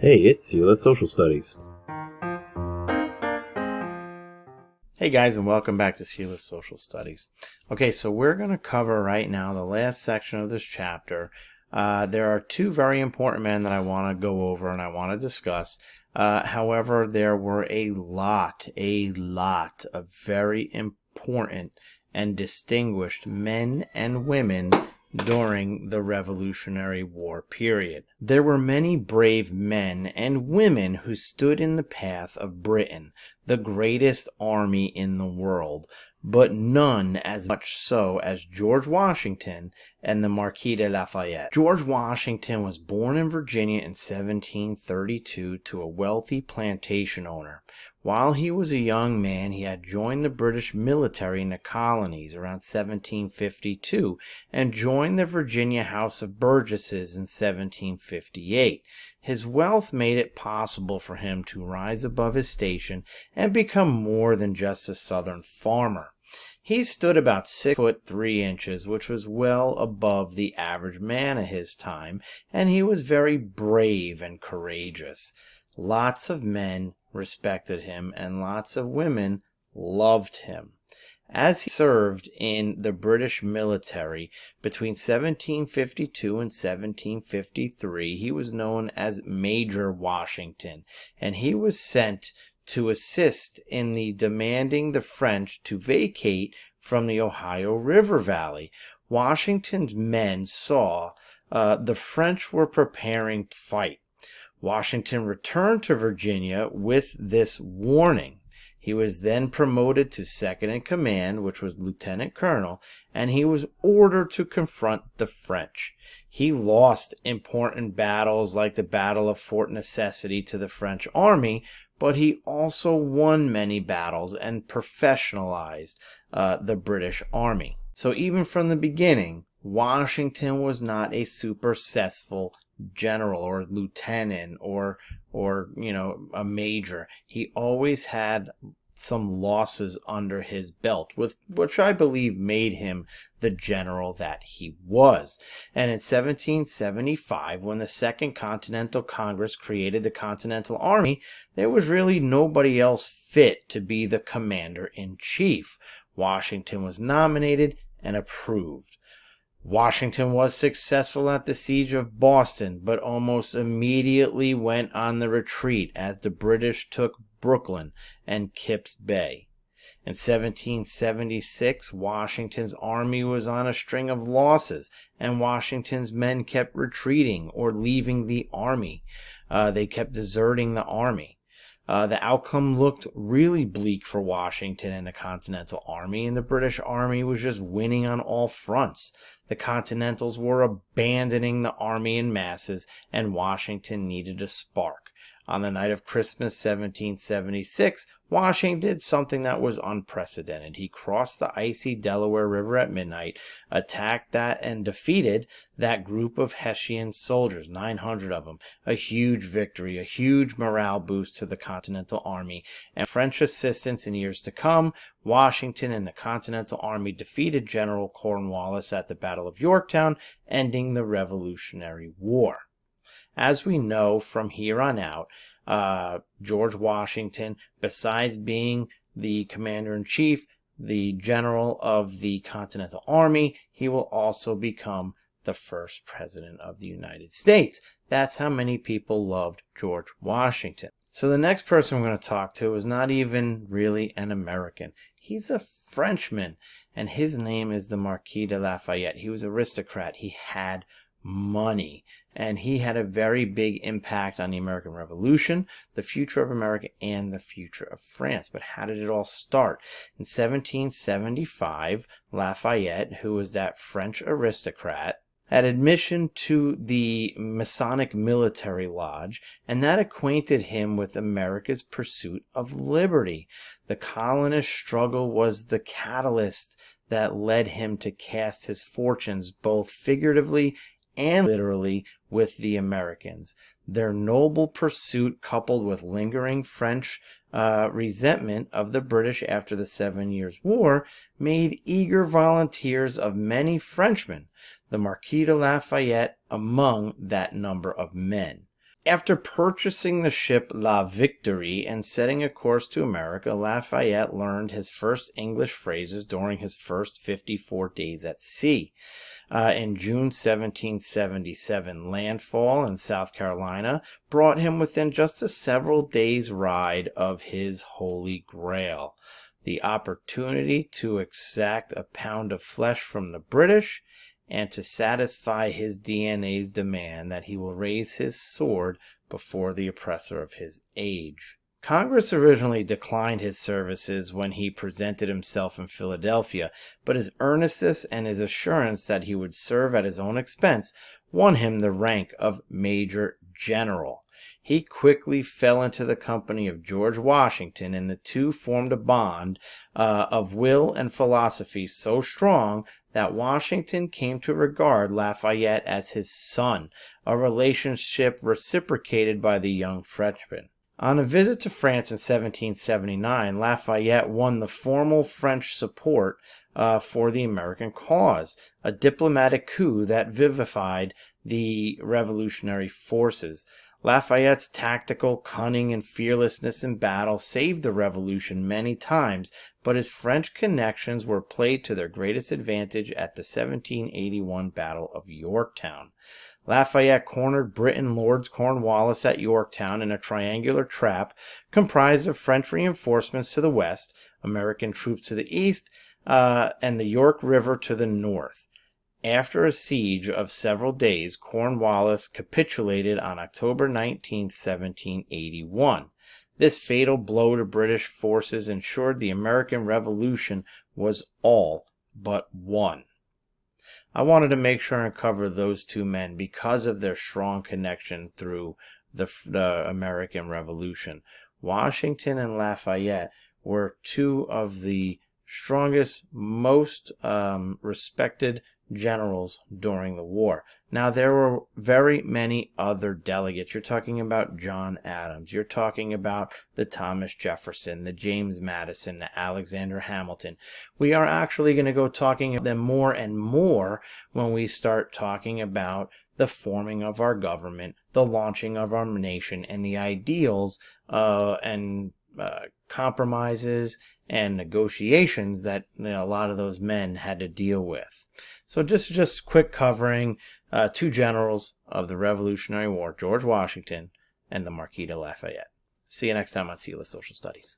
Hey, it's Sela Social Studies. Hey guys, and welcome back to Sheila's Social Studies. Okay, so we're going to cover right now the last section of this chapter. There are two very important men that I want to go over and I want to discuss. However, there were a lot of very important and distinguished men and women during the Revolutionary War period. There were many brave men and women who stood in the path of Britain, the greatest army in the world, but none as much so as George Washington and the Marquis de Lafayette. George Washington was born in Virginia in 1732 to a wealthy plantation owner. While he was a young man, he had joined the British military in the colonies around 1752 and joined the Virginia House of Burgesses in 1758. His wealth made it possible for him to rise above his station and become more than just a southern farmer. He stood about 6'3", which was well above the average man of his time, and he was very brave and courageous. Lots of men respected him, and lots of women loved him. As he served in the British military between 1752 and 1753, he was known as Major Washington, and he was sent to assist in the demanding the French to vacate from the Ohio River Valley. Washington's men saw the French were preparing to fight. Washington returned to Virginia with this warning. He was then promoted to second in command, which was lieutenant colonel, and he was ordered to confront the French. He lost important battles like the Battle of Fort Necessity to the French army, but he also won many battles and professionalized the British army. So even from the beginning, Washington was not a successful general or lieutenant or a major. He always had some losses under his belt, which I believe made him the general that he was. And in 1775, when the Second Continental Congress created the Continental Army, there was really nobody else fit to be the commander-in-chief. Washington was nominated and approved. Washington was successful at the siege of Boston, but almost immediately went on the retreat as the British took Brooklyn and Kip's Bay. In 1776, Washington's army was on a string of losses, and Washington's men kept retreating or leaving the army. They kept deserting the army. The outcome looked really bleak for Washington and the Continental Army, and the British Army was just winning on all fronts. The Continentals were abandoning the army in masses, and Washington needed a spark. On the night of Christmas 1776, Washington did something that was unprecedented. He crossed the icy Delaware River at midnight, attacked that and defeated that group of Hessian soldiers, 900 of them. A huge victory, a huge morale boost to the Continental Army, and French assistance in years to come. Washington and the Continental Army defeated General Cornwallis at the Battle of Yorktown, ending the Revolutionary War. As we know from here on out, George Washington, besides being the commander-in-chief, the general of the Continental Army, he will also become the first president of the United States. That's how many people loved George Washington. So the next person we're going to talk to is not even really an American. He's a Frenchman, and his name is the Marquis de Lafayette. He was an aristocrat. He had money, and he had a very big impact on the American Revolution, the future of America, and the future of France. But how did it all start? In 1775, Lafayette, who was that French aristocrat, had admission to the Masonic Military Lodge, and that acquainted him with America's pursuit of liberty. The colonist struggle was the catalyst that led him to cast his fortunes both figuratively and literally with the Americans. Their noble pursuit, coupled with lingering French resentment of the British after the 7 Years' War, made eager volunteers of many Frenchmen, the Marquis de Lafayette among that number of men. After purchasing the ship La Victory and setting a course to America, Lafayette learned his first English phrases during his first 54 days at sea. In June 1777, landfall in South Carolina brought him within just a several days' ride of his Holy Grail, the opportunity to exact a pound of flesh from the British and to satisfy his DNA's demand that he will raise his sword before the oppressor of his age. Congress originally declined his services when he presented himself in Philadelphia, but his earnestness and his assurance that he would serve at his own expense won him the rank of Major General. He quickly fell into the company of George Washington, and the two formed a bond of will and philosophy so strong that Washington came to regard Lafayette as his son, a relationship reciprocated by the young Frenchman. On a visit to France in 1779, Lafayette won the formal French support for the American cause, a diplomatic coup that vivified the revolutionary forces. Lafayette's tactical cunning and fearlessness in battle saved the revolution many times, but his French connections were played to their greatest advantage at the 1781 Battle of Yorktown. Lafayette cornered Briton Lord Cornwallis at Yorktown in a triangular trap comprised of French reinforcements to the west, American troops to the east, and the York River to the north. After a siege of several days, Cornwallis capitulated on October 19, 1781. This fatal blow to British forces ensured the American Revolution was all but won. I wanted to make sure and cover those two men because of their strong connection through the American Revolution. Washington and Lafayette were two of the strongest, most respected generals during the war. Now, there were very many other delegates. You're talking about John Adams. You're talking about the Thomas Jefferson, the James Madison, the Alexander Hamilton. We are actually going to go talking about them more and more when we start talking about the forming of our government, the launching of our nation, and the ideals and compromises and negotiations that a lot of those men had to deal with. So just quick covering two generals of the Revolutionary War, George Washington and the Marquis de Lafayette. See you next time on CLS Social Studies.